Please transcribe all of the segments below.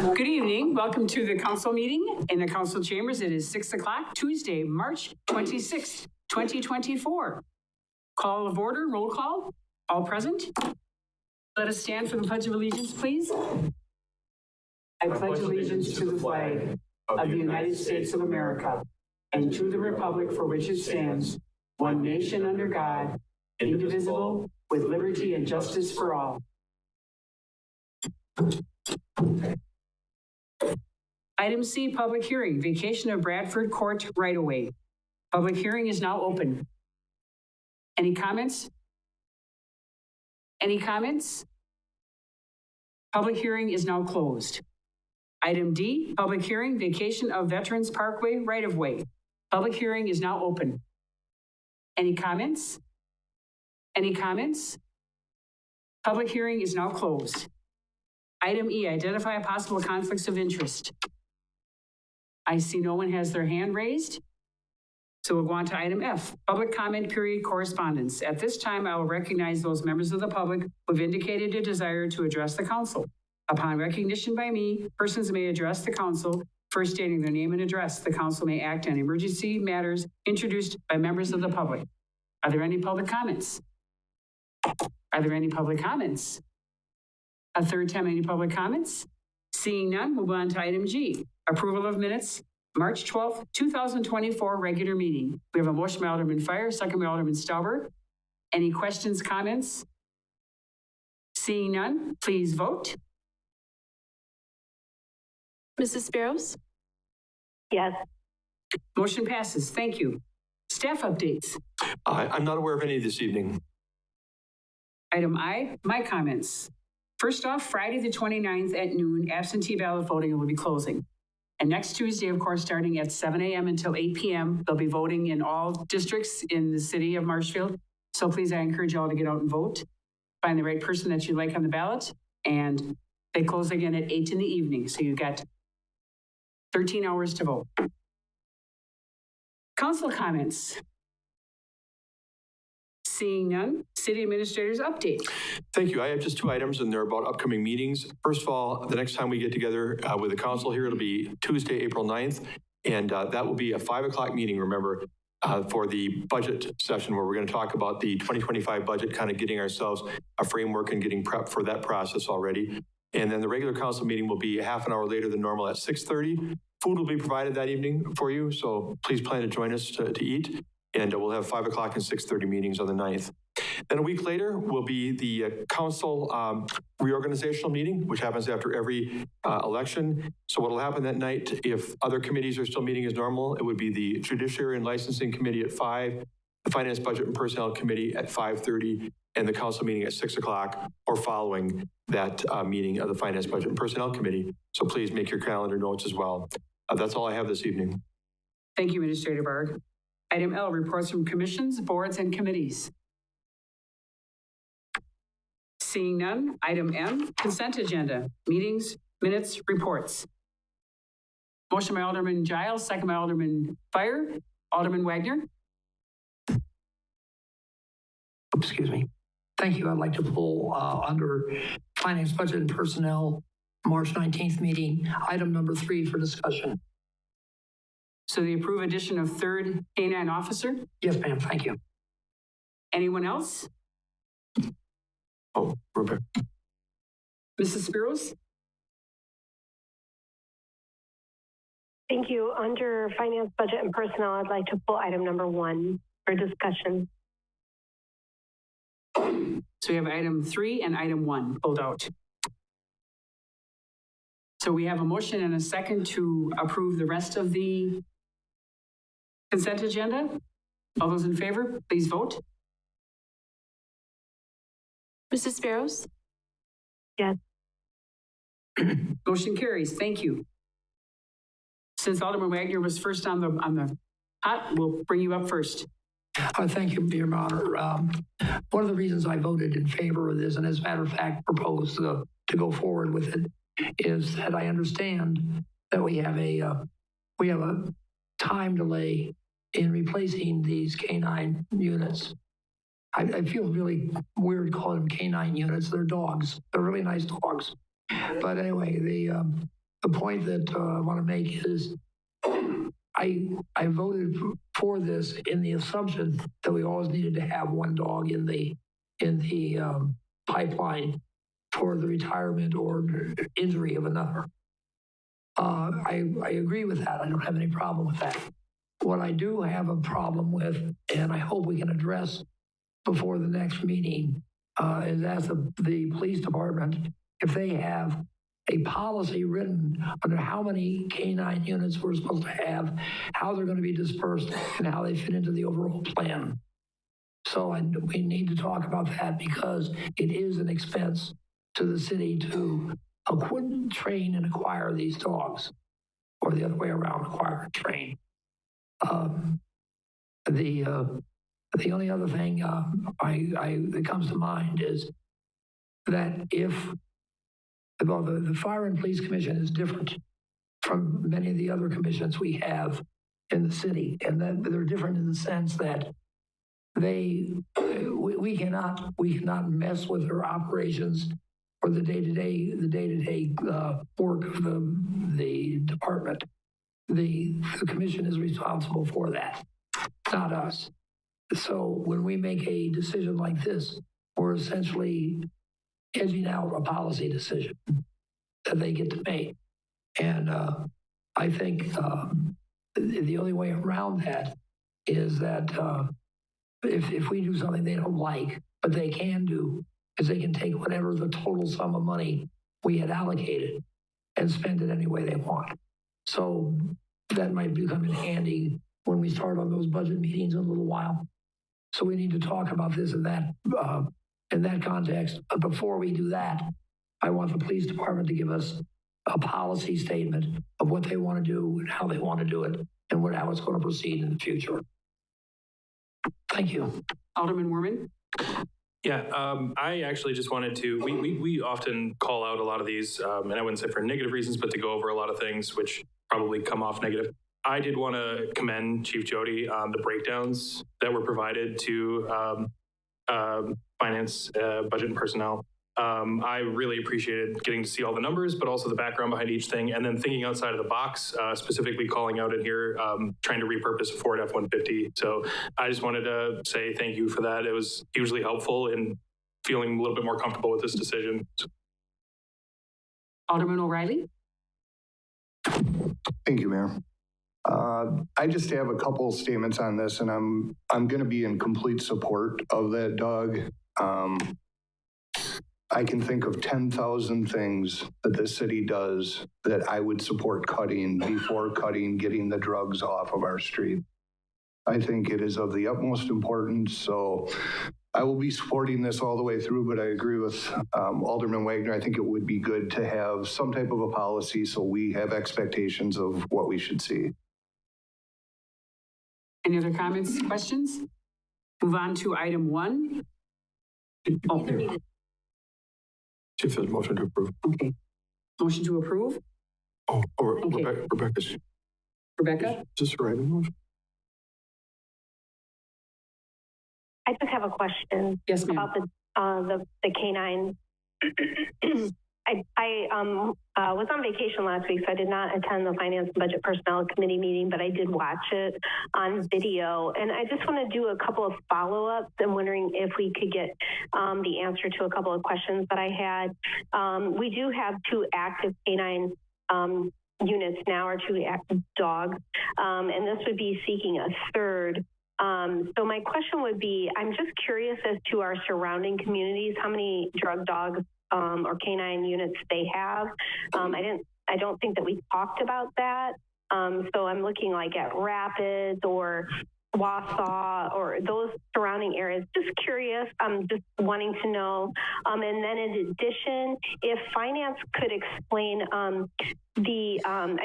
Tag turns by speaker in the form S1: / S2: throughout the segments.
S1: Good evening. Welcome to the council meeting in the council chambers. It is 6 o'clock, Tuesday, March 26th, 2024. Call of order, roll call, all present. Let us stand for the Pledge of Allegiance, please. I pledge allegiance to the flag of the United States of America and to the republic for which it stands, one nation under God, indivisible, with liberty and justice for all. Item C, public hearing, vacation of Bradford Court right-of-way. Public hearing is now open. Any comments? Any comments? Public hearing is now closed. Item D, public hearing, vacation of Veterans Parkway right-of-way. Public hearing is now open. Any comments? Any comments? Public hearing is now closed. Item E, identify possible conflicts of interest. I see no one has their hand raised. So we'll go on to item F, public comment period correspondence. At this time, I will recognize those members of the public who have indicated a desire to address the council. Upon recognition by me, persons may address the council, first stating their name and address. The council may act on emergency matters introduced by members of the public. Are there any public comments? Are there any public comments? A third time, any public comments? Seeing none, move on to item G, approval of minutes, March 12th, 2024 regular meeting. We have a motion by Alderman Fire, second by Alderman Stauber. Any questions, comments? Seeing none, please vote.
S2: Mrs. Sparrows?
S3: Yes.
S1: Motion passes. Thank you. Staff updates.
S4: I'm not aware of any this evening.
S1: Item I, my comments. First off, Friday the 29th at noon, absentee ballot voting will be closing. And next Tuesday, of course, starting at 7 a.m. until 8 p.m., they'll be voting in all districts in the city of Marshfield. So please, I encourage you all to get out and vote. Find the right person that you like on the ballot. And they close again at 8 in the evening. So you've got 13 hours to vote. Council comments. Seeing none, city administrator's update.
S4: Thank you. I have just two items and they're about upcoming meetings. First of all, the next time we get together with the council here, it'll be Tuesday, April 9th. And that will be a 5 o'clock meeting, remember, for the budget session where we're going to talk about the 2025 budget, kind of getting ourselves a framework and getting prepped for that process already. And then the regular council meeting will be a half an hour later than normal at 6:30. Food will be provided that evening for you, so please plan to join us to eat. And we'll have 5 o'clock and 6:30 meetings on the 9th. Then a week later will be the council reorganizational meeting, which happens after every election. So what will happen that night, if other committees are still meeting as normal, it would be the Judiciary and Licensing Committee at 5, the Finance, Budget, and Personnel Committee at 5:30, and the council meeting at 6 o'clock or following that meeting of the Finance, Budget, and Personnel Committee. So please make your calendar notes as well. That's all I have this evening.
S1: Thank you, Administrator Barg. Item L, reports from commissions, boards, and committees. Seeing none. Item M, consent agenda, meetings, minutes, reports. Motion by Alderman Giles, second by Alderman Fire. Alderman Wagner.
S5: Excuse me. Thank you. I'd like to pull under Finance, Budget, and Personnel, March 19th meeting, item number 3 for discussion.
S1: So the approved addition of third K-9 officer.
S5: Yes, ma'am. Thank you.
S1: Anyone else?
S4: Oh, Rebecca.
S1: Mrs. Spiros?
S3: Thank you. Under Finance, Budget, and Personnel, I'd like to pull item number 1 for discussion.
S1: So we have item 3 and item 1 pulled out. So we have a motion and a second to approve the rest of the consent agenda. All those in favor, please vote.
S2: Mrs. Sparrows?
S3: Yes.
S1: Motion carries. Thank you. Since Alderman Wagner was first on the hot, we'll bring you up first.
S5: Thank you, Your Honor. One of the reasons I voted in favor of this, and as a matter of fact proposed to go forward with it, is that I understand that we have a time delay in replacing these K-9 units. I feel really weird calling them K-9 units. They're dogs. They're really nice dogs. But anyway, the point that I want to make is I voted for this in the assumption that we always needed to have one dog in the pipeline for the retirement or injury of another. I agree with that. I don't have any problem with that. What I do have a problem with, and I hope we can address before the next meeting, is ask the police department if they have a policy written under how many canine units we're supposed to have, how they're going to be dispersed, and how they fit into the overall plan. So we need to talk about that because it is an expense to the city to train and acquire these dogs, or the other way around, acquire and train. The only other thing that comes to mind is that the Fire and Police Commission is different from many of the other commissions we have in the city, and that they're different in the sense that we cannot mess with their operations or the day-to-day work of the department. The commission is responsible for that, not us. So when we make a decision like this, we're essentially edging out a policy decision that they get to make. And I think the only way around that is that if we do something they don't like, but they can do, is they can take whatever the total sum of money we had allocated and spend it any way they want. So that might become in handy when we start on those budget meetings in a little while. So we need to talk about this in that context. But before we do that, I want the police department to give us a policy statement of what they want to do and how they want to do it and how it's going to proceed in the future. Thank you.
S1: Alderman Werman?
S6: Yeah, I actually just wanted to, we often call out a lot of these, and I wouldn't say for negative reasons, but to go over a lot of things which probably come off negative. I did want to commend Chief Jody on the breakdowns that were provided to finance, budget, and personnel. I really appreciated getting to see all the numbers, but also the background behind each thing, and then thinking outside of the box, specifically calling out in here, trying to repurpose a Ford F-150. So I just wanted to say thank you for that. It was hugely helpful in feeling a little bit more comfortable with this decision.
S1: Alderman O'Reilly?
S7: Thank you, Mayor. I just have a couple statements on this, and I'm going to be in complete support of that, Doug. I can think of 10,000 things that the city does that I would support cutting before getting the drugs off of our street. I think it is of the utmost importance, so I will be supporting this all the way through, but I agree with Alderman Wagner. I think it would be good to have some type of a policy so we have expectations of what we should see.
S1: Any other comments, questions? Move on to item 1. Oh,
S4: Chief says motion to approve.
S1: okay. Motion to approve.
S4: Oh,
S1: Okay.
S4: Rebecca's.
S1: Rebecca?
S4: Just the right motion.
S3: I just have a question
S1: Yes, ma'am.
S3: about the canine. I was on vacation last week, so I did not attend the Finance and Budget Personnel Committee meeting, but I did watch it on video. And I just want to do a couple of follow-ups. I'm wondering if we could get the answer to a couple of questions that I had. We do have 2 active canine units now, or 2 active dogs, and this would be seeking a third. So my question would be, I'm just curious as to our surrounding communities, how many drug dogs or canine units they have. I don't think that we talked about that. So I'm looking like at Rapids or Wausau or those surrounding areas. Just curious. I'm just wanting to know. And then in addition, if finance could explain I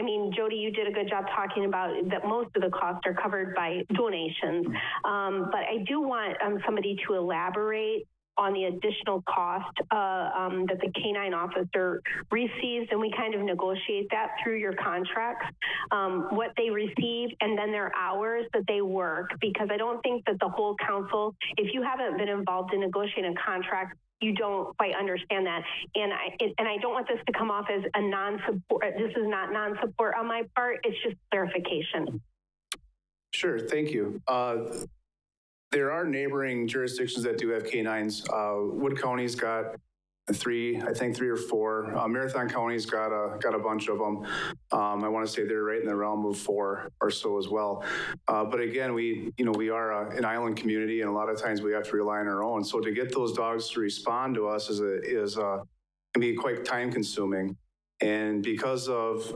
S3: mean, Jody, you did a good job talking about that most of the costs are covered by donations. But I do want somebody to elaborate on the additional cost that the canine officer receives, and we kind of negotiate that through your contracts, what they receive, and then their hours that they work, because I don't think that the whole council, if you haven't been involved in negotiating a contract you don't quite understand that. And I don't want this to come off as a non-support. This is not non-support on my part. It's just clarification.
S8: Sure, thank you. There are neighboring jurisdictions that do have canines. Wood County's got three or four. Marathon County's got a bunch of them. I want to say they're right in the realm of 4 or so as well. But again, we are an island community, and a lot of times we have to rely on our own. So to get those dogs to respond to us can be quite time consuming. And because of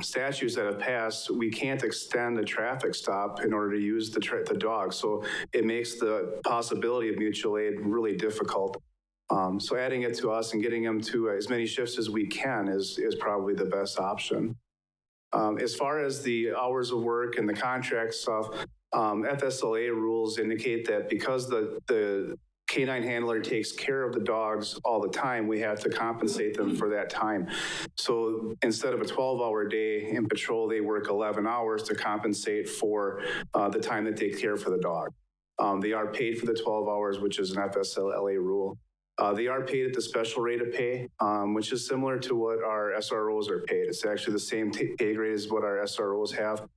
S8: statutes that have passed, we can't extend a traffic stop in order to use the dog. So it makes the possibility of mutual aid really difficult. So adding it to us and getting them to as many shifts as we can is probably the best option. As far as the hours of work and the contract stuff, FSLA rules indicate that because the canine handler takes care of the dogs all the time, we have to compensate them for that time. So instead of a 12-hour day in patrol, they work 11 hours to compensate for the time that they care for the dog. They are paid for the 12 hours, which is an FSLA rule. They are paid at the special rate of pay, which is similar to what our SROs are paid. It's actually the same pay grade as what our SROs have.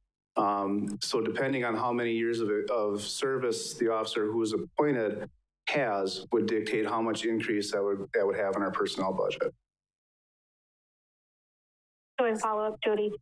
S8: So depending on how many years of service the officer who is appointed has would dictate how much increase that would have in our personnel budget.
S3: So in follow-up, Jody,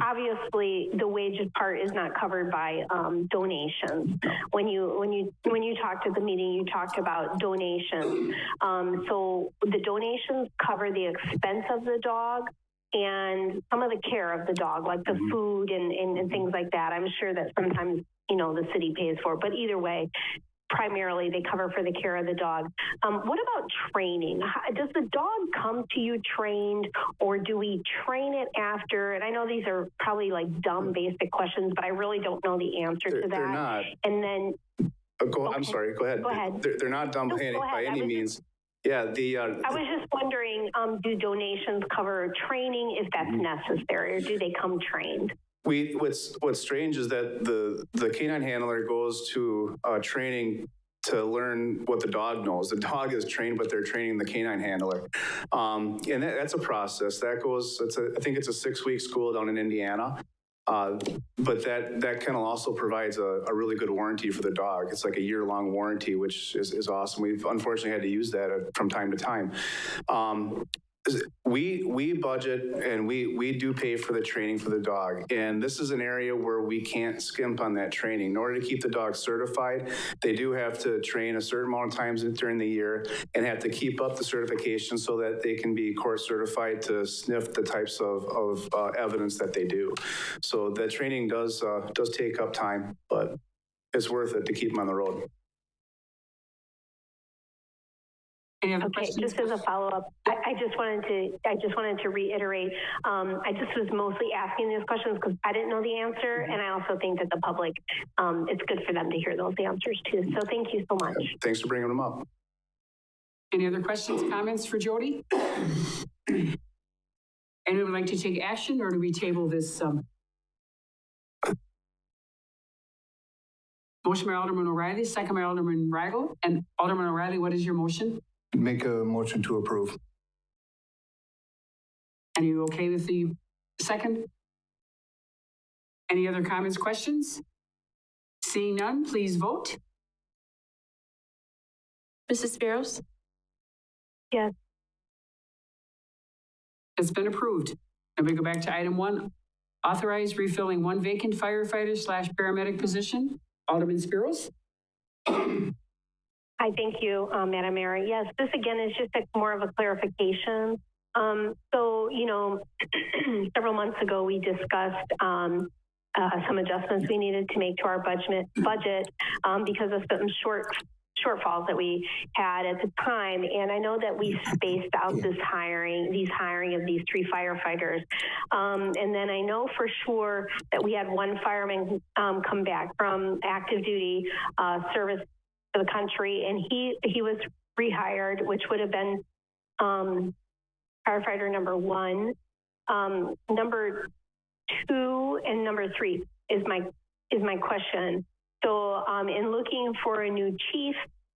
S3: obviously the wages part is not covered by donations. When you talked at the meeting, you talked about donations. So the donations cover the expense of the dog and some of the care of the dog, like the food and things like that. I'm sure that sometimes, the city pays for, but either way, primarily they cover for the care of the dog. What about training? Does the dog come to you trained, or do we train it after? And I know these are probably like dumb basic questions, but I really don't know the answer to that.
S8: They're not.
S3: And then
S8: I'm sorry, go ahead.
S3: Go ahead.
S8: They're not dumb by any means. Yeah, I
S3: was just wondering, do donations cover training if that's necessary, or do they come trained?
S8: What's strange is that the canine handler goes to training to learn what the dog knows. The dog is trained, but they're training the canine handler. And that's a process. I think it's a 6-week school down in Indiana. But that kennel also provides a really good warranty for the dog. It's like a year-long warranty, which is awesome. We've unfortunately had to use that from time to time. We budget and we do pay for the training for the dog. And this is an area where we can't skimp on that training. In order to keep the dog certified, they do have to train a certain amount of times during the year and have to keep up the certification so that they can be court certified to sniff the types of evidence that they do. So the training does take up time, but it's worth it to keep them on the road.
S1: Any other questions?
S3: Just as a follow-up, I just wanted to reiterate. I just was mostly asking these questions because I didn't know the answer, and I also think that the public, it's good for them to hear those answers too. So thank you so much.
S8: Thanks for bringing them up.
S1: Any other questions, comments for Jody? Anyone would like to take action, or do we table this? Motion by Alderman O'Reilly, second by Alderman Weigel. And Alderman O'Reilly, what is your motion?
S7: Make a motion to approve.
S1: Are you okay with the second? Any other comments, questions? Seeing none, please vote.
S2: Mrs. Spiros?
S3: Yes.
S1: It's been approved. And we go back to item 1, authorize refilling 1 vacant firefighter/paramedic position. Alderman Spiros?
S3: Hi, thank you, Madam Mayor. Yes, this again is just more of a clarification. So, several months ago, we discussed some adjustments we needed to make to our budget because of some shortfalls that we had at the time. And I know that we spaced out these hiring of these 3 firefighters. And then I know for sure that we had 1 fireman come back from active duty service to the country, and he was rehired, which would have been firefighter number 1. Number 2 and number 3 is my question. So in looking for a new chief,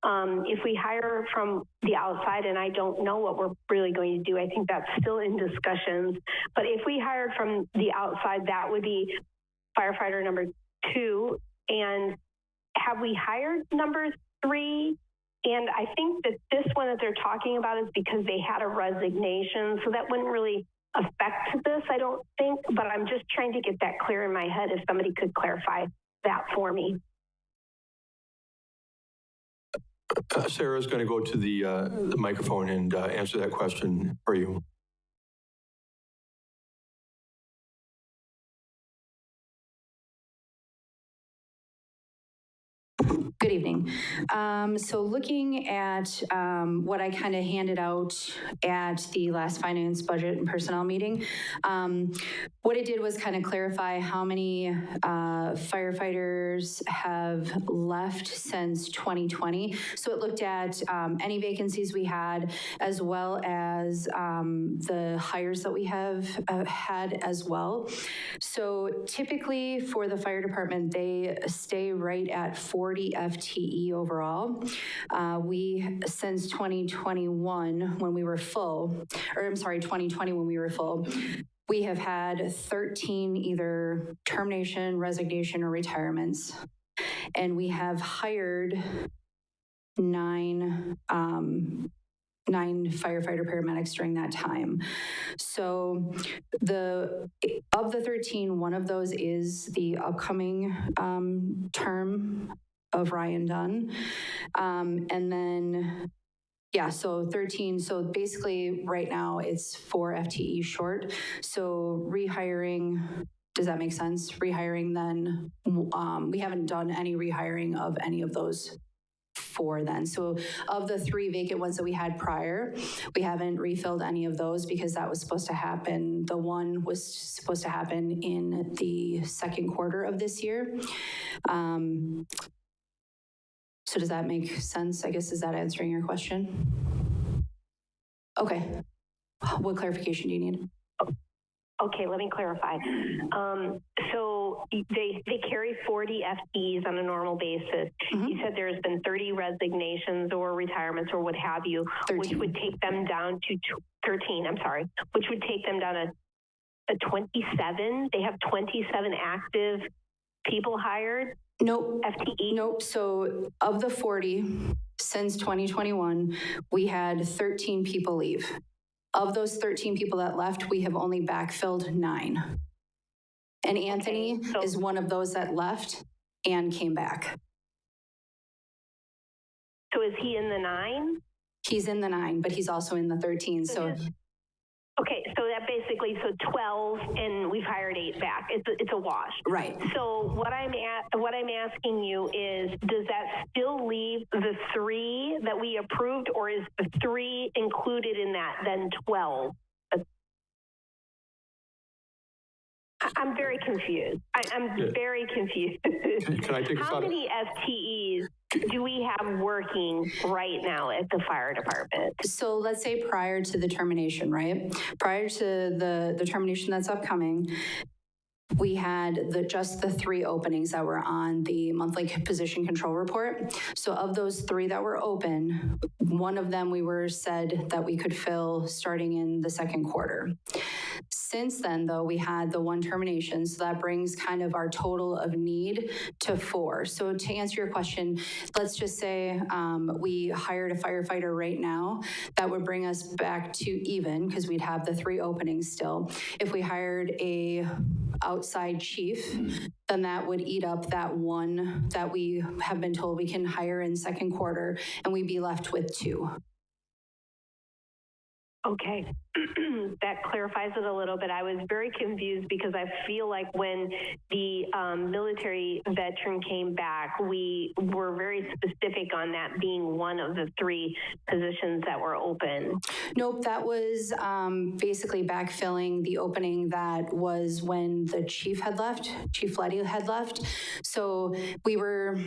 S3: If we hire from the outside, and I don't know what we're really going to do, I think that's still in discussions. But if we hired from the outside, that would be firefighter number 2. And have we hired number 3? And I think that this one that they're talking about is because they had a resignation. So that wouldn't really affect this, I don't think. But I'm just trying to get that clear in my head if somebody could clarify that for me.
S4: Sarah's going to go to the microphone and answer that question for you.
S9: Good evening. So looking at what I kind of handed out at the last finance, budget, and personnel meeting, what it did was kind of clarify how many firefighters have left since 2020. So it looked at any vacancies we had, as well as the hires that we have had as well. So typically for the fire department, they stay right at 40 FTE overall. We, since 2021, when we were full, or I'm sorry, 2020 when we were full, we have had 13 either termination, resignation, or retirements. And we have hired 9 firefighter paramedics during that time. So of the 13, one of those is the upcoming term of Ryan Dunn. And then, yeah, so 13. So basically right now it's 4 FTE short. So rehiring, does that make sense? Rehiring then, we haven't done any rehiring of any of those 4 then. So of the 3 vacant ones that we had prior, we haven't refilled any of those because that was supposed to happen. The one was supposed to happen in the second quarter of this year. So does that make sense? I guess, is that answering your question? Okay. What clarification do you need?
S3: Okay, let me clarify. So they carry 40 FTEs on a normal basis. Mm-hmm. You said there's been 30 resignations or retirements or what have you, 13. Which would take them down to 13, I'm sorry, which would take them down to 27. They have 27 active people hired?
S9: Nope.
S3: FTE?
S9: Nope. So of the 40, since 2021, we had 13 people leave. Of those 13 people that left, we have only backfilled 9. And Anthony is one of those that left and came back.
S3: So is he in the 9?
S9: He's in the 9, but he's also in the 13. So
S3: okay, so that basically, so 12, and we've hired 8 back. It's a wash.
S9: Right.
S3: So what I'm asking you is, does that still leave the 3 that we approved, or is the 3 included in that, then 12? I'm very confused. I'm very confused.
S4: Can I take a shot?
S3: How many FTEs do we have working right now at the fire department?
S9: So let's say prior to the termination, right? Prior to the termination that's upcoming, we had just the 3 openings that were on the monthly position control report. So of those 3 that were open, one of them we were said that we could fill starting in the second quarter. Since then, though, we had the 1 termination, so that brings kind of our total of need to 4. So to answer your question, let's just say we hired a firefighter right now, that would bring us back to even, because we'd have the 3 openings still. If we hired a outside chief, then that would eat up that 1 that we have been told we can hire in second quarter, and we'd be left with 2.
S3: Okay, that clarifies it a little bit. I was very confused because I feel like when the military veteran came back, we were very specific on that being one of the 3 positions that were open.
S9: Nope, that was basically backfilling the opening that was when the chief had left, Chief Letty had left. So we were...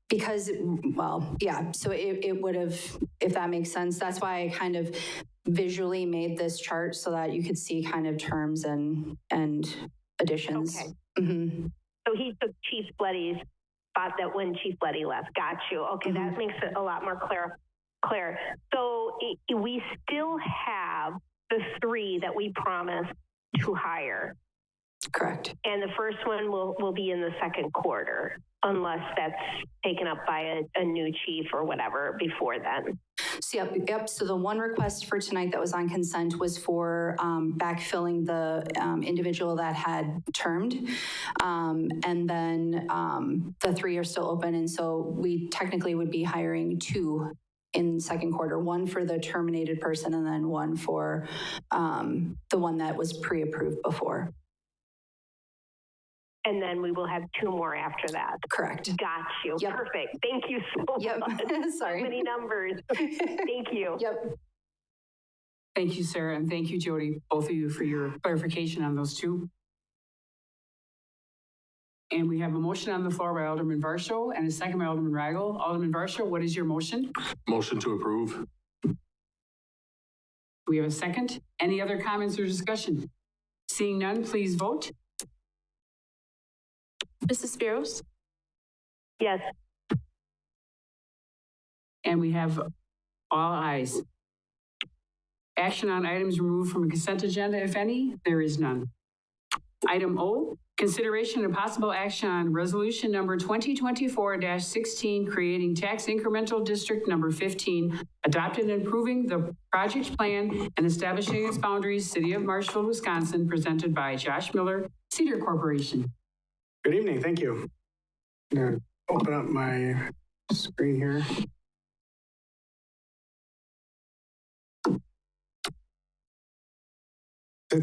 S9: because, well, yeah, so it would have, if that makes sense. That's why I kind of visually made this chart so that you could see kind of terms and additions.
S3: Okay.
S9: Mm-hmm.
S3: So he took Chief Letty's spot that when Chief Letty left. Got you. Okay, that makes it a lot more clear. So we still have the 3 that we promised to hire.
S9: Correct.
S3: And the first one will be in the second quarter, unless that's taken up by a new chief or whatever before then.
S9: So yep. So the one request for tonight that was on consent was for backfilling the individual that had termed. And then the 3 are still open. And so we technically would be hiring 2 in second quarter, 1 for the terminated person and then 1 for the one that was pre-approved before.
S3: And then we will have 2 more after that.
S9: Correct.
S3: Got you.
S9: Yep.
S3: Perfect. Thank you so much.
S9: Sorry.
S3: So many numbers. Thank you.
S9: Yep.
S1: Thank you, Sarah, and thank you, Jody, both of you, for your clarification on those 2. And we have a motion on the floor by Alderman Varsho and a second by Alderman Weigel. Alderman Varsho, what is your motion?
S10: Motion to approve.
S1: We have a second. Any other comments or discussion? Seeing none, please vote.
S2: Mrs. Spiros,
S3: Yes.
S1: And we have all ayes. Action on items removed from a consent agenda, if any, there is none. Item O, consideration and possible action on resolution number 2024-16, creating tax incremental district number 15, adopted and approving the project plan and establishing its boundaries, City of Marshfield, Wisconsin, presented by Josh Miller, Cedar Corporation.
S11: Good evening, thank you. I'm going to open up my screen here.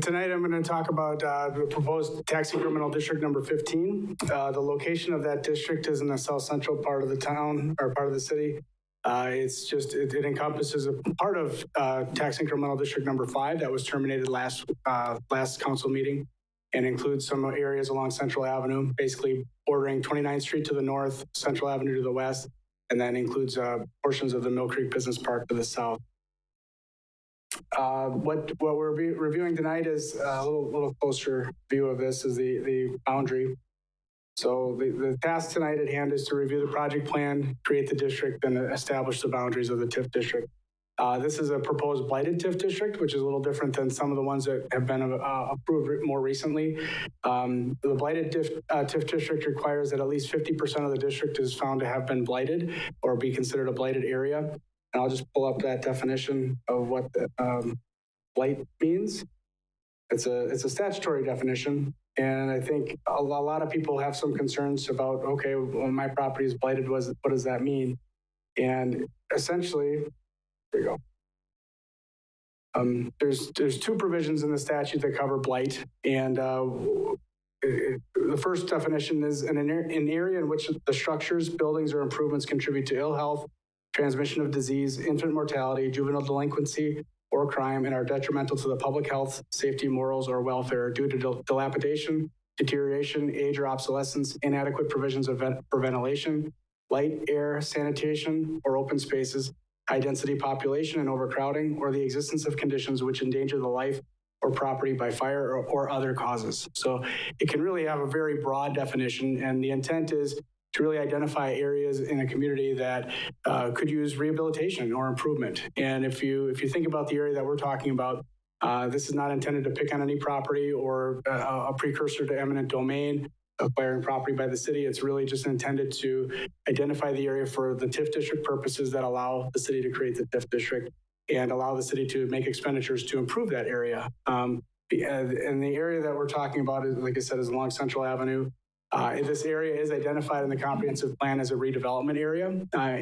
S11: Tonight I'm going to talk about the proposed tax incremental district number 15. The location of that district is in the south central part of the town, or part of the city. It encompasses a part of tax incremental district number 5 that was terminated last council meeting, and includes some areas along Central Avenue, basically bordering 29th Street to the north, Central Avenue to the west, and then includes portions of the Mill Creek Business Park to the south. What we're reviewing tonight is a little closer view of this is the boundary. So the task tonight at hand is to review the project plan, create the district, and establish the boundaries of the TIF district. This is a proposed blighted TIF district, which is a little different than some of the ones that have been approved more recently. The blighted TIF district requires that at least 50% of the district is found to have been blighted or be considered a blighted area. And I'll just pull up that definition of what blight means. It's a statutory definition. And I think a lot of people have some concerns about, okay, when my property is blighted, what does that mean? And essentially, there you go. There's 2 provisions in the statute that cover blight, and the first definition is an area in which the structures, buildings, or improvements contribute to ill health, transmission of disease, infant mortality, juvenile delinquency, or crime, and are detrimental to the public health, safety, morals, or welfare due to dilapidation, deterioration, age, or obsolescence, inadequate provisions for ventilation, light, air, sanitation, or open spaces, high-density population and overcrowding, or the existence of conditions which endanger the life or property by fire or other causes. So it can really have a very broad definition, and the intent is to really identify areas in a community that could use rehabilitation or improvement. And if you think about the area that we're talking about, this is not intended to pick on any property or a precursor to eminent domain, acquiring property by the city. It's really just intended to identify the area for the TIF district purposes that allow the city to create the TIF district and allow the city to make expenditures to improve that area. And the area that we're talking about, is, like I said, is along Central Avenue. This area is identified in the comprehensive plan as a redevelopment area. I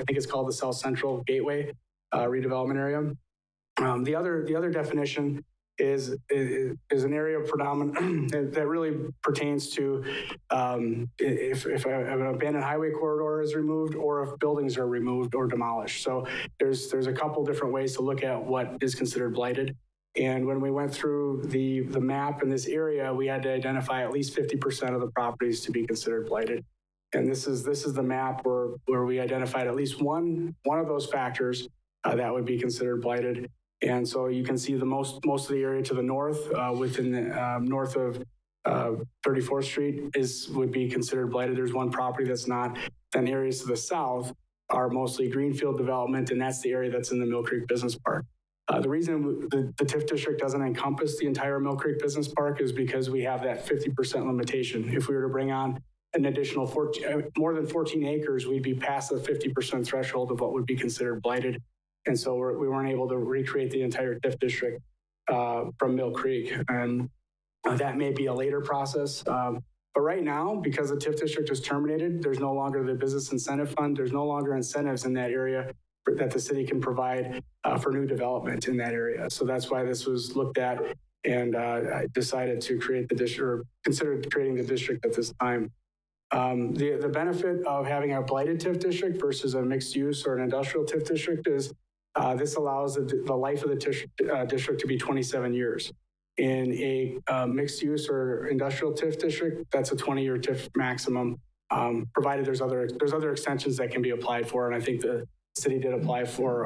S11: think it's called the South Central Gateway redevelopment area. The other definition is an area of predominant that really pertains to if an abandoned highway corridor is removed or if buildings are removed or demolished. So there's a couple different ways to look at what is considered blighted. And when we went through the map in this area, we had to identify at least 50% of the properties to be considered blighted. And this is the map where we identified at least one of those factors that would be considered blighted. And so you can see the most of the area to the north, within the north of 34th Street would be considered blighted. There's one property that's not. Then areas to the south are mostly greenfield development, and that's the area that's in the Mill Creek Business Park. The reason the TIF district doesn't encompass the entire Mill Creek Business Park is because we have that 50% limitation. If we were to bring on an additional more than 14 acres, we'd be past the 50% threshold of what would be considered blighted. And so we weren't able to recreate the entire TIF district from Mill Creek. And that may be a later process. But right now, because the TIF district is terminated, there's no longer the business incentive fund. There's no longer incentives in that area that the city can provide for new development in that area. So that's why this was looked at, and I decided to create the district, or considered creating the district at this time. The benefit of having a blighted TIF district versus a mixed use or an industrial TIF district is this allows the life of the district to be 27 years. In a mixed use or industrial TIF district, that's a 20-year TIF maximum, provided there's other extensions that can be applied for. And I think the city did apply for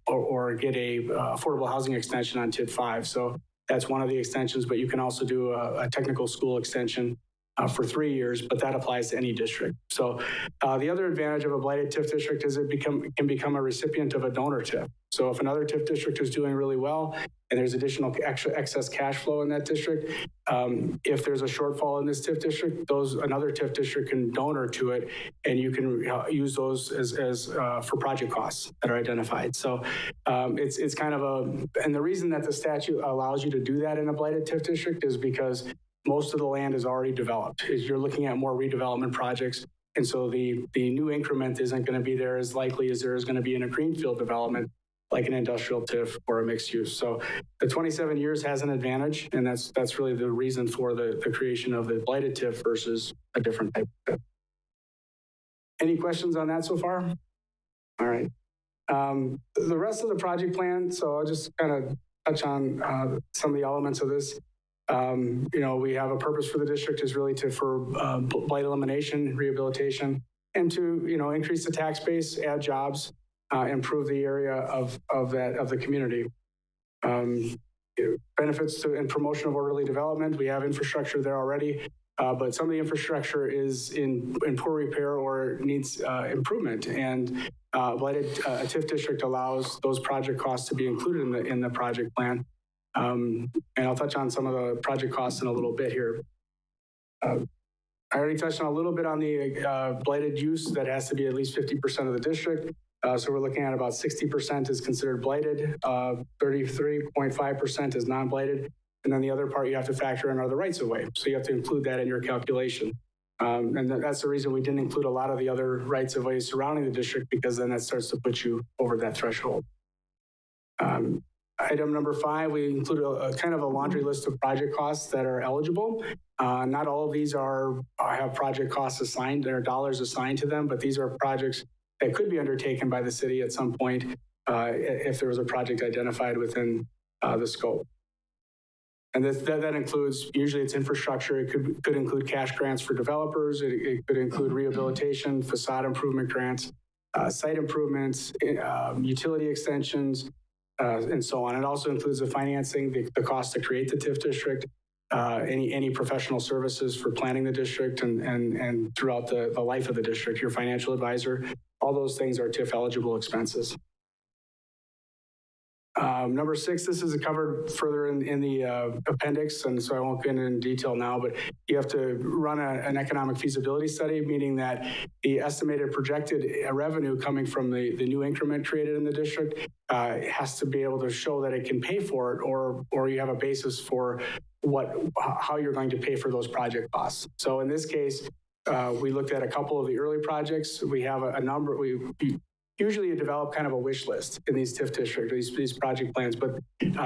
S11: or get a affordable housing extension on TIF 5. So that's one of the extensions, but you can also do a technical school extension for 3 years, but that applies to any district. So the other advantage of a blighted TIF district is it can become a recipient of a donor TIF. So if another TIF district is doing really well and there's additional excess cash flow in that district, if there's a shortfall in this TIF district, another TIF district can donor to it, and you can use those as for project costs that are identified. So it's kind of and the reason that the statute allows you to do that in a blighted TIF district is because most of the land is already developed. You're looking at more redevelopment projects. And so the new increment isn't going to be there as likely as there is going to be in a greenfield development, like an industrial TIF or a mixed use. So the 27 years has an advantage, and that's really the reason for the creation of the blighted TIF versus a different type of TIF. Any questions on that so far? All right. The rest of the project plan, so I'll just kind of touch on some of the elements of this. We have a purpose for the district is really for blight elimination, rehabilitation, and to, increase the tax base, add jobs, improve the area of the community. Benefits to and promotion of orderly development. We have infrastructure there already, but some of the infrastructure is in poor repair or needs improvement. And a TIF district allows those project costs to be included in the project plan. And I'll touch on some of the project costs in a little bit here. I already touched on a little bit on the blighted use that has to be at least 50% of the district. So we're looking at about 60% is considered blighted, 33.5% is non-blighted. And then the other part you have to factor in are the rights of way. So you have to include that in your calculation. And that's the reason we didn't include a lot of the other rights of way surrounding the district, because then that starts to put you over that threshold. Item number 5, we include a kind of a laundry list of project costs that are eligible. Not all of these have project costs assigned, there are dollars assigned to them, but these are projects that could be undertaken by the city at some point if there was a project identified within the scope. And that includes, usually it's infrastructure. It could include cash grants for developers. It could include rehabilitation, facade improvement grants, site improvements, utility extensions, and so on. It also includes the financing, the cost to create the TIF district, any professional services for planning the district and throughout the life of the district, your financial advisor. All those things are TIF eligible expenses. Number 6, this is covered further in the appendix, and so I won't get into detail now, but you have to run an economic feasibility study, meaning that the estimated projected revenue coming from the new increment created in the district has to be able to show that it can pay for it, or you have a basis for how you're going to pay for those project costs. So in this case, we looked at a couple of the early projects. We have a number, usually you develop kind of a wish list in these TIF districts, these project plans, but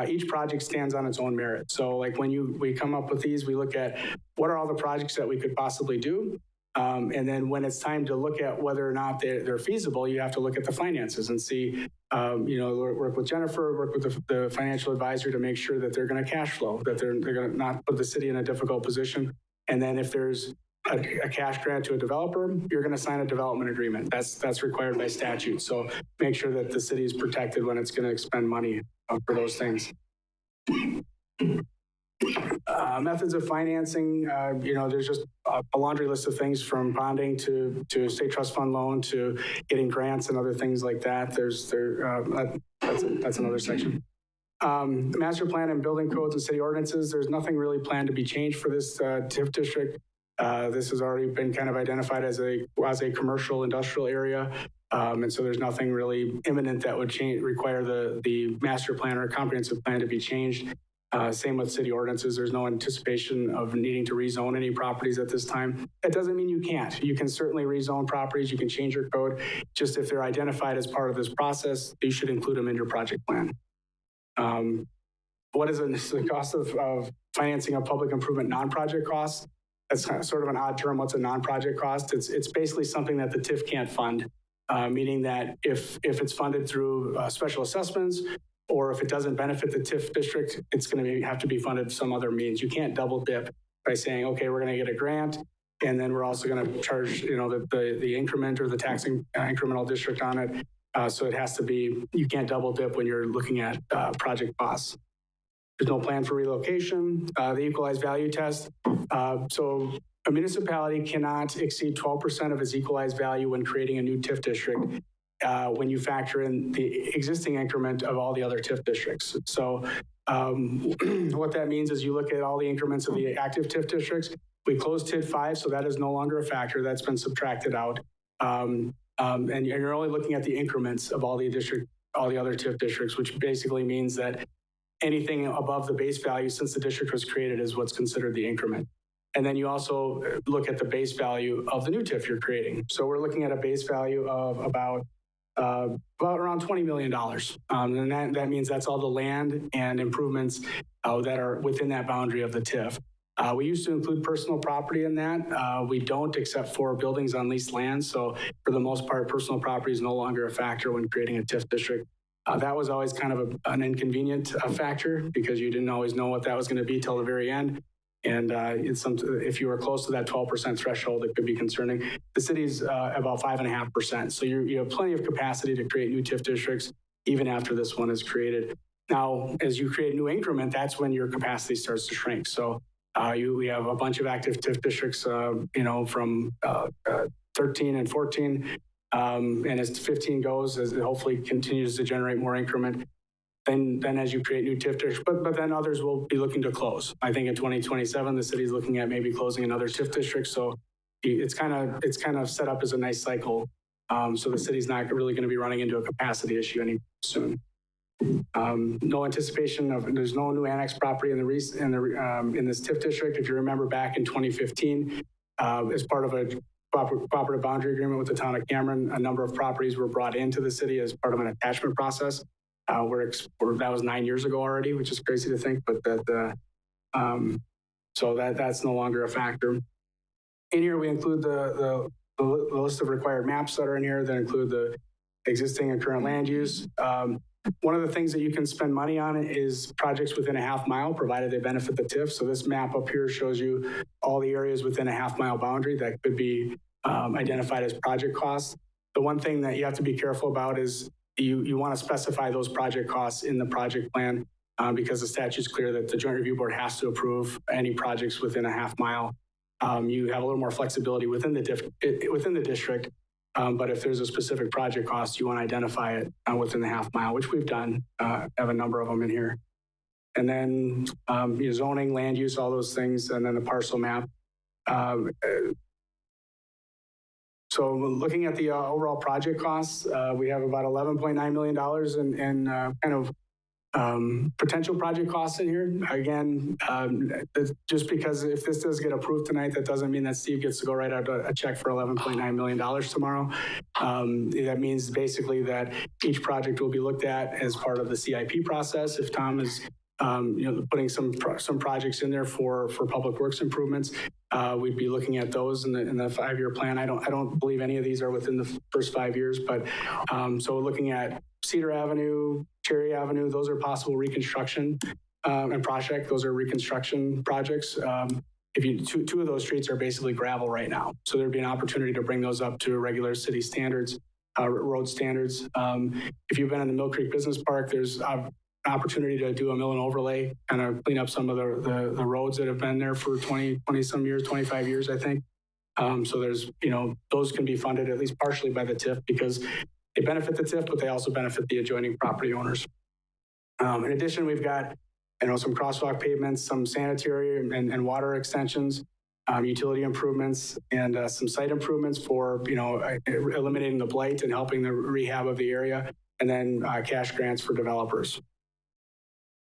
S11: each project stands on its own merit. So like when we come up with these, we look at what are all the projects that we could possibly do. And then when it's time to look at whether or not they're feasible, you have to look at the finances and see, work with Jennifer, work with the financial advisor to make sure that they're going to cash flow, that they're going to not put the city in a difficult position. And then if there's a cash grant to a developer, you're going to sign a development agreement. That's required by statute. So make sure that the city is protected when it's going to expend money for those things. Methods of financing, there's just a laundry list of things from bonding to state trust fund loan to getting grants and other things like that. That's another section. Master plan and building codes and city ordinances, there's nothing really planned to be changed for this TIF district. This has already been kind of identified as a commercial industrial area. And so there's nothing really imminent that would require the master plan or comprehensive plan to be changed. Same with city ordinances. There's no anticipation of needing to rezone any properties at this time. That doesn't mean you can't. You can certainly rezone properties. You can change your code. Just if they're identified as part of this process, you should include them in your project plan. What is the cost of financing a public improvement non-project cost? That's kind of sort of an odd term. What's a non-project cost? It's basically something that the TIF can't fund, meaning that if it's funded through special assessments, or if it doesn't benefit the TIF district, it's going to have to be funded some other means. You can't double dip by saying, okay, we're going to get a grant, and then we're also going to charge, the increment or the taxing incremental district on it. So it has to be, you can't double dip when you're looking at project costs. There's no plan for relocation. The equalized value test. So a municipality cannot exceed 12% of its equalized value when creating a new TIF district. When you factor in the existing increment of all the other TIF districts. So what that means is you look at all the increments of the active TIF districts. We closed TID 5, so that is no longer a factor. That's been subtracted out. And you're only looking at the increments of all the other TIF districts, which basically means that anything above the base value since the district was created is what's considered the increment. And then you also look at the base value of the new TIF you're creating. So we're looking at a base value of about around $20 million. And that means that's all the land and improvements that are within that boundary of the TIF. We used to include personal property in that. We don't, except for buildings on leased land. So for the most part, personal property is no longer a factor when creating a TIF district. That was always kind of an inconvenient factor because you didn't always know what that was going to be till the very end. And if you were close to that 12% threshold, it could be concerning. The city's about 5.5%. So you have plenty of capacity to create new TIF districts, even after this one is created. Now, as you create new increment, that's when your capacity starts to shrink. So we have a bunch of active TIF districts, from 13 and 14. And as 15 goes, as it hopefully continues to generate more increment, then as you create new TIF districts, but then others will be looking to close. I think in 2027, the city's looking at maybe closing another TIF district. So it's kind of set up as a nice cycle. So the city's not really going to be running into a capacity issue anytime soon. No anticipation there's no new annex property in this TIF district. If you remember back in 2015, as part of a cooperative boundary agreement with the town of Cameron, a number of properties were brought into the city as part of an attachment process. That was 9 years ago already, which is crazy to think, but that's no longer a factor. In here, we include the list of required maps that are in here that include the existing and current land use. One of the things that you can spend money on is projects within a half mile, provided they benefit the TIF. So this map up here shows you all the areas within a half mile boundary that could be identified as project costs. The one thing that you have to be careful about is you want to specify those project costs in the project plan because the statute's clear that the Joint Review Board has to approve any projects within a half mile. You have a little more flexibility within the district, but if there's a specific project cost, you want to identify it within the half mile, which we've done, have a number of them in here. And then zoning, land use, all those things, and then the parcel map. So looking at the overall project costs, we have about $11.9 million in kind of potential project costs in here. Again, just because if this does get approved tonight, that doesn't mean that Steve gets to go write out a check for $11.9 million tomorrow. That means basically that each project will be looked at as part of the CIP process. If Tom is putting some projects in there for public works improvements, we'd be looking at those in the 5-year plan. I don't believe any of these are within the first 5 years, but so looking at Cedar Avenue, Cherry Avenue, those are possible reconstruction and project. Those are reconstruction projects. Two of those streets are basically gravel right now, so there'd be an opportunity to bring those up to regular city standards, road standards. If you've been in the Mill Creek Business Park, there's opportunity to do a mill and overlay, kind of clean up some of the roads that have been there for 20 some years, 25 years, I think. So there's, those can be funded at least partially by the TIF because they benefit the TIF, but they also benefit the adjoining property owners. In addition, we've got, some crosswalk pavements, some sanitary and water extensions, utility improvements, and some site improvements for, eliminating the blight and helping the rehab of the area, and then cash grants for developers.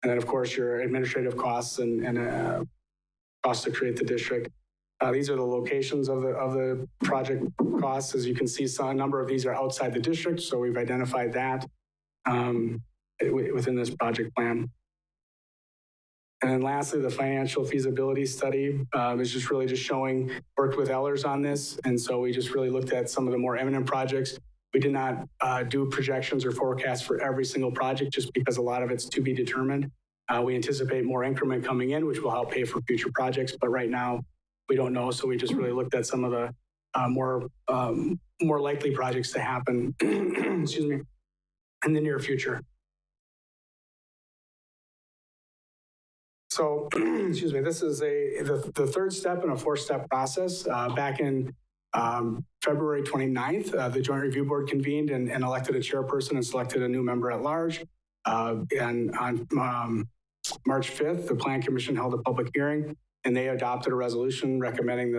S11: And then, of course, your administrative costs and costs to create the district. These are the locations of the project costs. As you can see, a number of these are outside the district, so we've identified that within this project plan. And then lastly, the financial feasibility study is just really just showing, worked with Ellers on this. And so we just really looked at some of the more eminent projects. We did not do projections or forecasts for every single project just because a lot of it's to be determined. We anticipate more increment coming in, which will help pay for future projects. But right now, we don't know. So we just really looked at some of the more likely projects to happen, excuse me, in the near future. So, excuse me, this is the third step in a four-step process. Back in February 29th, the Joint Review Board convened and elected a chairperson and selected a new member at large. And on March 5th, the Plan Commission held a public hearing, and they adopted a resolution recommending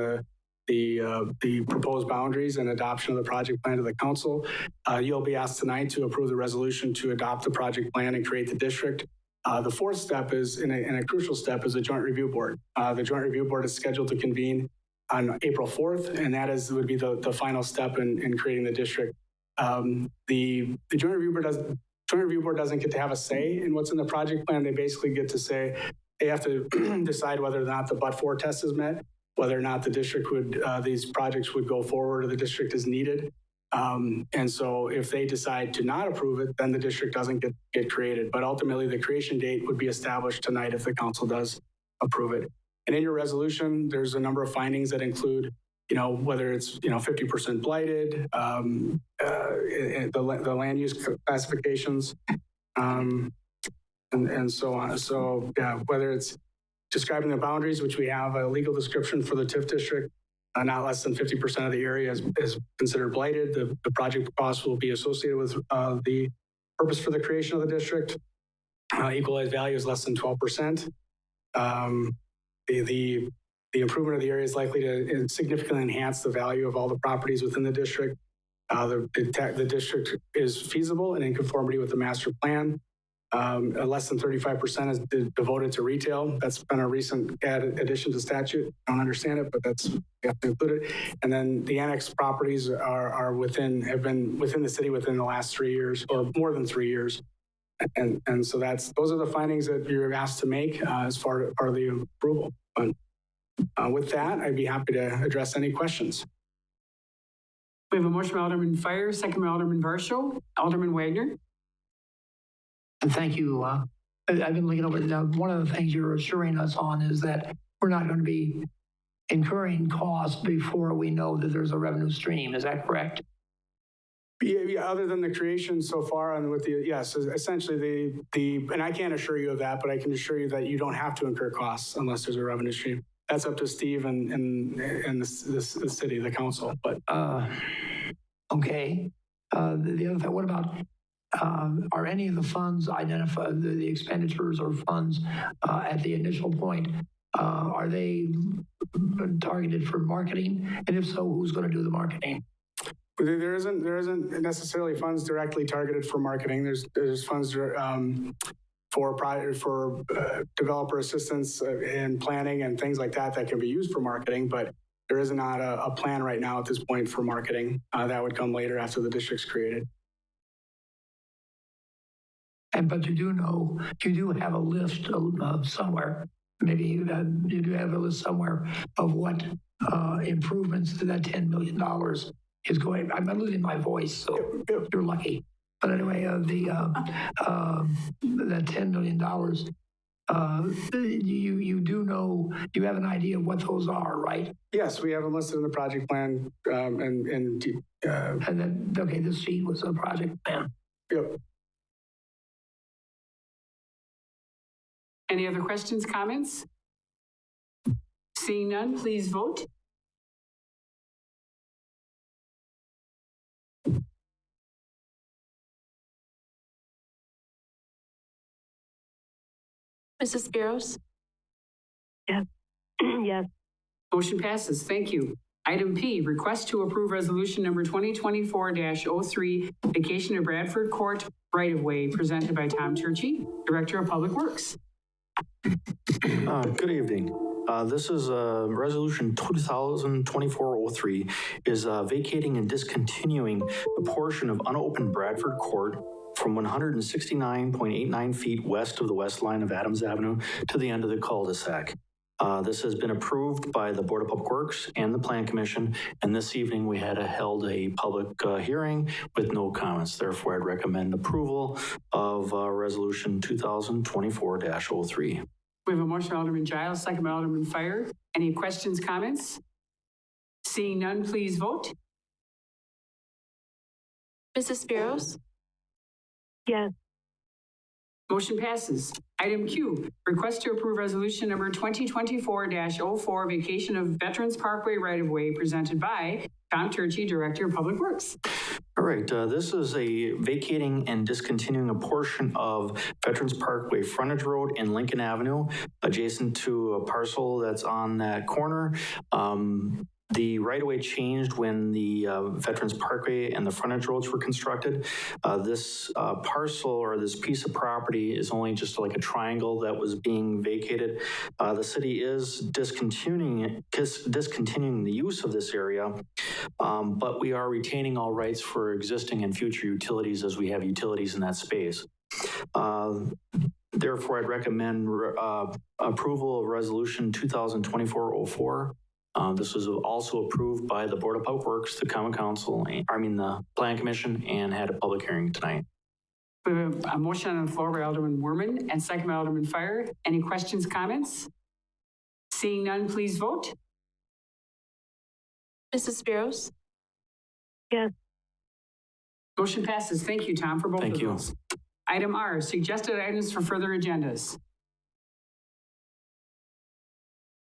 S11: the proposed boundaries and adoption of the project plan to the council. You'll be asked tonight to approve the resolution to adopt the project plan and create the district. The fourth step is, in a crucial step, is the Joint Review Board. The Joint Review Board is scheduled to convene on April 4th, and that would be the final step in creating the district. The Joint Review Board doesn't get to have a say in what's in the project plan. They basically get to say, they have to decide whether or not the but-for test is met, whether or not the district these projects would go forward or the district is needed. And so if they decide to not approve it, then the district doesn't get created. But ultimately, the creation date would be established tonight if the council does approve it. And in your resolution, there's a number of findings that include, whether it's, 50% blighted, the land use classifications, and so on. So yeah, whether it's describing the boundaries, which we have a legal description for the TIF district, not less than 50% of the area is considered blighted. The project cost will be associated with the purpose for the creation of the district. Equalized value is less than 12%. The improvement of the area is likely to significantly enhance the value of all the properties within the district. The district is feasible and in conformity with the master plan. Less than 35% is devoted to retail. That's been a recent addition to statute. I don't understand it, but you have to include it. And then the annex properties have been within the city within the last 3 years or more than 3 years. And so those are the findings that you're asked to make as part of the approval. But with that, I'd be happy to address any questions.
S1: We have a motion by Alderman Fire, second by Alderman Varsho. Alderman Wagner.
S5: Thank you. I've been looking over it. Now, one of the things you're assuring us on is that we're not going to be incurring costs before we know that there's a revenue stream. Is that correct?
S11: Yeah, other than the creation so far, and yes, essentially and I can't assure you of that, but I can assure you that you don't have to incur costs unless there's a revenue stream. That's up to Steve and the city, the council. But
S5: okay. The other thing, what about? Are any of the funds identified, the expenditures or funds at the initial point, are they targeted for marketing? And if so, who's going to do the marketing?
S11: There isn't necessarily funds directly targeted for marketing. There's funds for developer assistance in planning and things like that can be used for marketing, but there is not a plan right now at this point for marketing. That would come later after the district's created.
S5: But you do have a list of somewhere, maybe you do have a list somewhere of what improvements to that $10 million is going. I'm losing my voice, so you're lucky. But anyway, that $10 million, you do know, you have an idea of what those are, right?
S11: Yes, we have them listed in the project plan. And
S5: then, okay, this sheet was a project plan.
S11: Yep.
S1: Any other questions, comments? Seeing none, please vote.
S2: Mrs. Spiros,
S3: Yes. Yes.
S1: Motion passes. Thank you. Item P, request to approve resolution number 2024-03, vacation of Bradford Court right-of-way, presented by Tom Turchi, Director of Public Works.
S10: Good evening. This is Resolution 2024-03 is vacating and discontinuing a portion of unopened Bradford Court from 169.89 feet west of the west line of Adams Avenue to the end of the cul-de-sac. This has been approved by the Board of Public Works and the Plan Commission, and this evening we had held a public hearing with no comments. Therefore, I'd recommend approval of Resolution 2024-03.
S1: We have a motion by Alderman Giles, second by Alderman Fire. Any questions, comments? Seeing none, please vote.
S2: Mrs. Spiros,
S3: Yes.
S1: Motion passes. Item Q, request to approve resolution number 2024-04, vacation of Veterans Parkway right-of-way, presented by Tom Turchi, Director of Public Works.
S10: All right, this is a vacating and discontinuing a portion of Veterans Parkway frontage road in Lincoln Avenue, adjacent to a parcel that's on that corner. The right-of-way changed when the Veterans Parkway and the frontage roads were constructed. This parcel or this piece of property is only just like a triangle that was being vacated. The city is discontinuing the use of this area, but we are retaining all rights for existing and future utilities as we have utilities in that space. Therefore, I'd recommend approval of Resolution 2024-04. This was also approved by the Board of Public Works, the Common Council, the Plan Commission, and had a public hearing tonight.
S1: We have a motion on the floor by Alderman Werman and second by Alderman Fire. Any questions, comments? Seeing none, please vote.
S2: Mrs. Spiros,
S3: Yes.
S1: Motion passes. Thank you, Tom, for both of those. Item R, suggested items for further agendas.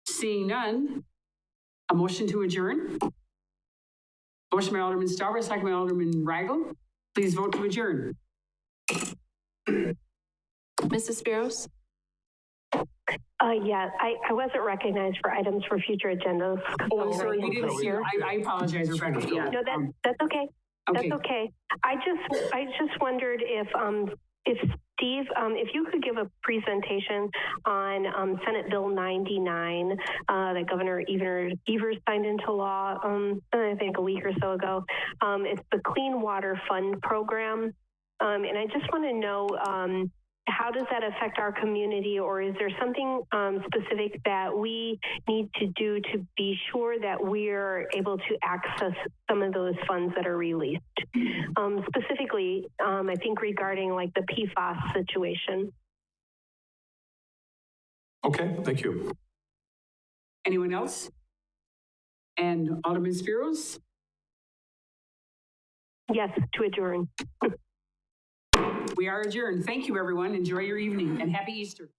S1: Seeing none, a motion to adjourn. Motion by Alderman Stauber, second by Alderman Weigel. Please vote to adjourn.
S2: Mrs. Spiros,
S3: Yeah, I wasn't recognized for items for future agendas.
S1: Oh, sorry, we didn't see you. I apologize, Rebecca. Yeah.
S3: No, that's okay.
S1: Okay.
S3: That's okay. I just wondered if Steve, if you could give a presentation on Senate Bill 99 that Governor Evers signed into law, I think a week or so ago. It's the Clean Water Fund program. And I just want to know, how does that affect our community, or is there something specific that we need to do to be sure that we're able to access some of those funds that are released? Specifically, I think regarding like the PFAS situation.
S4: Okay, thank you.
S1: Anyone else? And Alderman Spiros?
S3: Yes, to adjourn.
S1: We are adjourned. Thank you, everyone. Enjoy your evening and happy Easter.